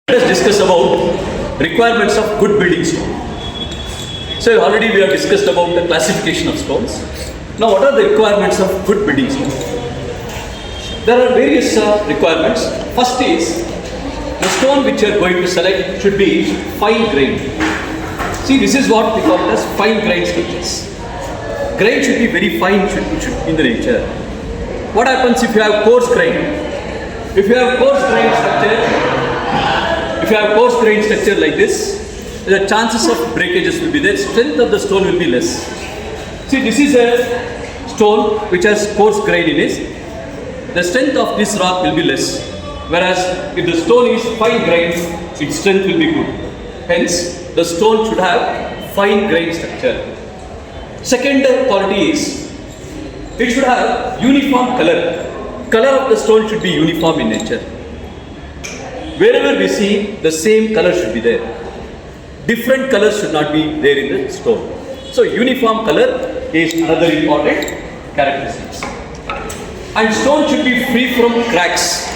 Let us discuss about requirements of good building stone. So already we have discussed about the classification of stones. Now what are the requirements of good building stone? There are various requirements. First is the stone which you are going to select should be fine grained. See, this is what we call as fine grained structures. Grain should be very fine in the nature. What happens if you have coarse grain? If you have coarse grain structure like this, the chances of breakages will be there, strength of the stone will be less. See, this is a stone which has coarse grain in it. The strength of this rock will be less. Whereas if the stone is fine grained, its strength will be good. Hence, the stone should have fine grain structure. Second quality is, it should have uniform color. Color of the stone should be uniform in nature. Wherever we see, the same color should be there. Different colors should not be there in the stone. So uniform color is another important characteristics. And stone should be free from cracks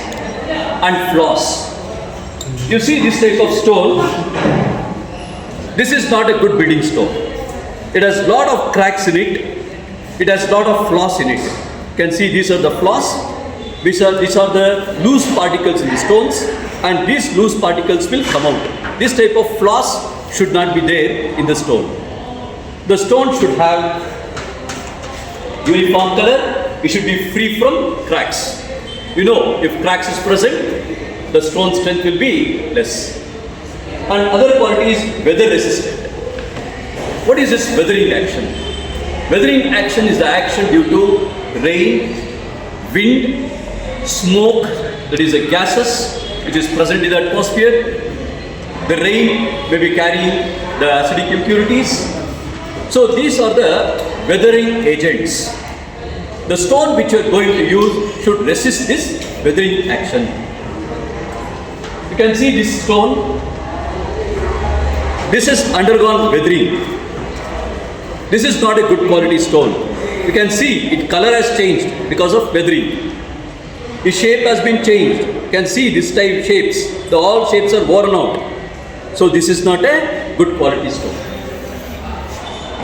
and flaws. You see this type of stone, this is not a good building stone. It has lot of cracks in it. It has lot of flaws in it. You can see these are the flaws. These are the loose particles in the stones, and these loose particles will come out. This type of flaws should not be there in the stone. The stone should have uniform color. It should be free from cracks. You know, if cracks is present, the stone strength will be less. And other quality is weather resistant. What is this weathering action? Weathering action is the action due to rain, wind, smoke, that is the gases which is present in the atmosphere. The rain may be carrying the acidic impurities. So these are the weathering agents. The stone which you are going to use should resist this weathering action. You can see this stone. This has undergone weathering. This is not a good quality stone. You can see its color has changed because of weathering. Its shape has been changed. You can see this type shapes. All shapes are worn out. So this is not a good quality stone.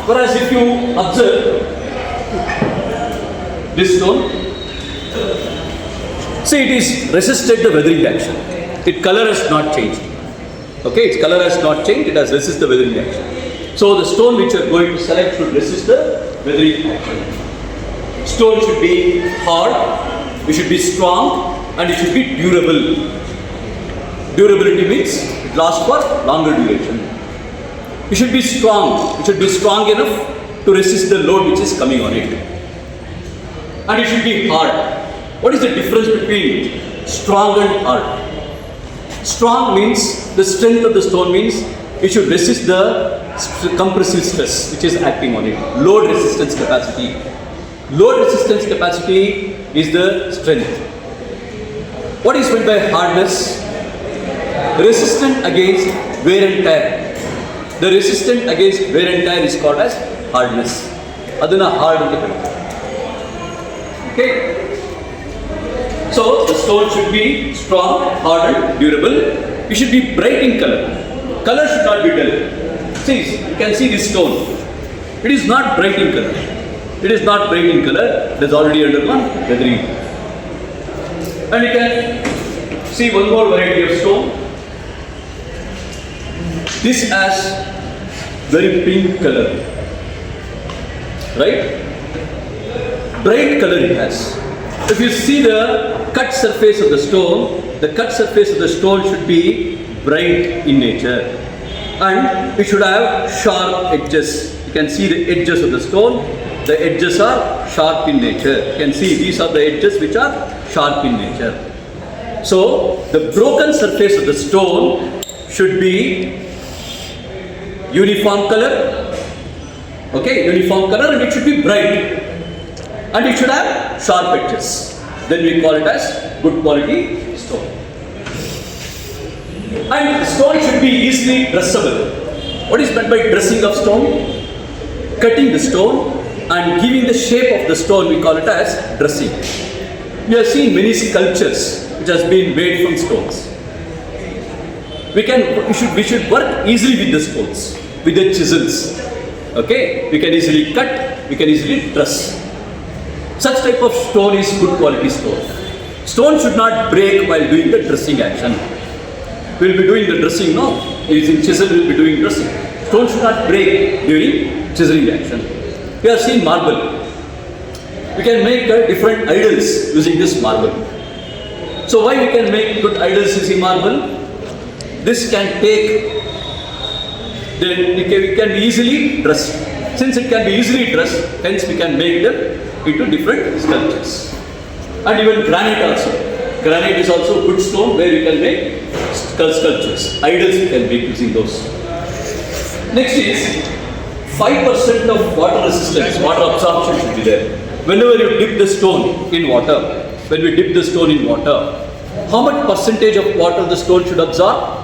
Whereas if you observe this stone, see, it is resisted the weathering action. Its color has not changed. Okay, its color has not changed. It has resisted the weathering action. So the stone which you are going to select should resist the weathering action. Stone should be hard, it should be strong, and it should be durable. Durability means it lasts for longer duration. It should be strong. It should be strong enough to resist the load which is coming on it. And it should be hard. What is the difference between strong and hard? Strong means the strength of the stone means it should resist the compressive stress which is acting on it. Load resistance capacity. Load resistance capacity is the strength. What is meant by hardness? Resistant against wear and tear. The resistant against wear and tear is called as hardness. Aduna hard. Okay. So the stone should be strong, hardened, durable. It should be bright in color. Color should not be dull. See, you can see this stone. It is not bright in color. It is not bright in color. It has already undergone weathering. And you can see one more variety of stone. This has very pink color. Right? Bright color it has. If you see the cut surface of the stone, the cut surface of the stone should be bright in nature. And it should have sharp edges. You can see the edges of the stone. The edges are sharp in nature. You can see these are the edges which are sharp in nature. So the broken surface of the stone should be uniform color. Okay, uniform color, and it should be bright. And it should have sharp edges. Then we call it as good quality stone. And the stone should be easily dressable. What is meant by dressing of stone? Cutting the stone and giving the shape of the stone, we call it as dressing. We have seen many sculptures which has been made from stones. we should work easily with the stones, with the chisels. Okay, we can easily cut, we can easily truss. Such type of stone is good quality stone. Stone should not break while doing the dressing action. We will be doing the dressing now. Using chisel, we will be doing dressing. Stone should not break during chiseling action. We have seen marble. We can make different idols using this marble. So why we can make good idols using marble? This can take, then we can easily dress. Since it can be easily dressed, hence we can make them into different sculptures. And even granite also. Granite is also a good stone where you can make sculptures. Idols you can make using those. Next is 5% of water resistance, water absorption should be there. Whenever you dip the stone in water, when we dip the stone in water, how much percentage of water the stone should absorb?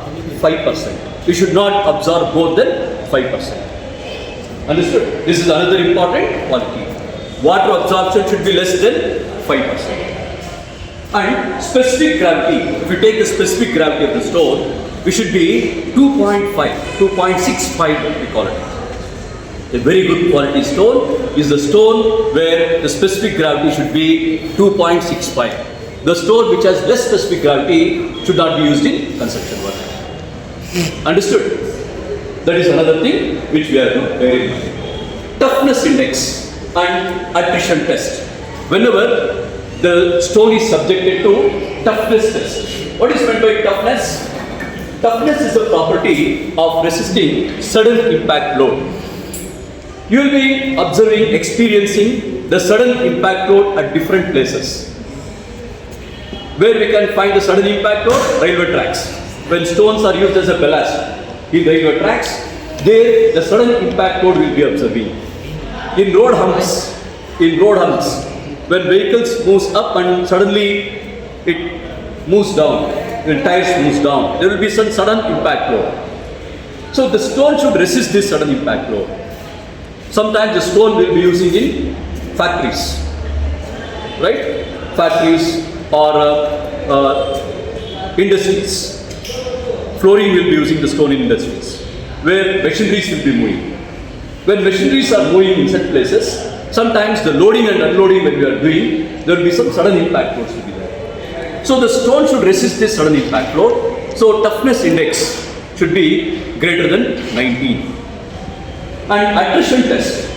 5%. You should not absorb more than 5%. Understood? This is another important quality. Water absorption should be less than 5%. And specific gravity, if you take the specific gravity of the stone, we should be 2.5, 2.65 we call it. A very good quality stone is the stone where the specific gravity should be 2.65. The stone which has less specific gravity should not be used in construction work. Understood? That is another thing which we are very toughness index and attrition test. Whenever the stone is subjected to toughness test. What is meant by toughness? Toughness is the property of resisting sudden impact load. You will be observing, experiencing the sudden impact load at different places. Where we can find the sudden impact load? Railway tracks. When stones are used as a ballast in railway tracks, there the sudden impact load will be observing. In road humps, when vehicles moves up and suddenly it moves down, when tires moves down, there will be some sudden impact load. So the stone should resist this sudden impact load. Sometimes the stone will be using in factories, right? Factories or industries. Flooring will be using the stone in industries, where machineries will be moving. When machineries are moving in such places, sometimes the loading and unloading when we are doing, there will be some sudden impact loads will be there. So the stone should resist this sudden impact load. So toughness index should be greater than 19. And attrition test.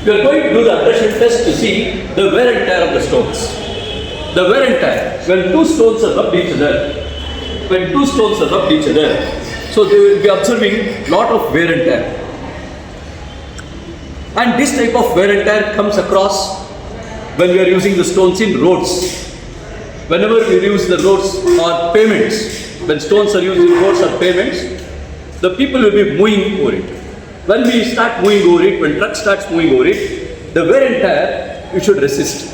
We are going to do the attrition test to see the wear and tear of the stones. The wear and tear, when two stones are rubbed each other, so they will be observing lot of wear and tear. And this type of wear and tear comes across when we are using the stones in roads. Whenever we use the roads or pavements, when stones are used in roads or pavements, the people will be moving over it. When we start moving over it, when truck starts moving over it, the wear and tear, you should resist.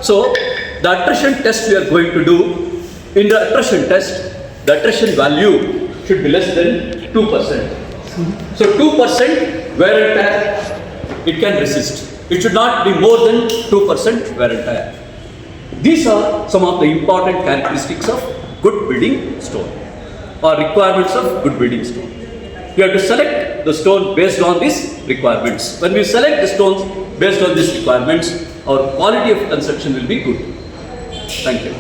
So, the attrition test we are going to do, in the attrition test, the attrition value should be less than 2%. So, 2% wear and tear, it can resist. It should not be more than 2% wear and tear. These are some of the important characteristics of good building stone or requirements of good building stone. We have to select the stone based on these requirements. When we select the stones based on these requirements, our quality of construction will be good. Thank you.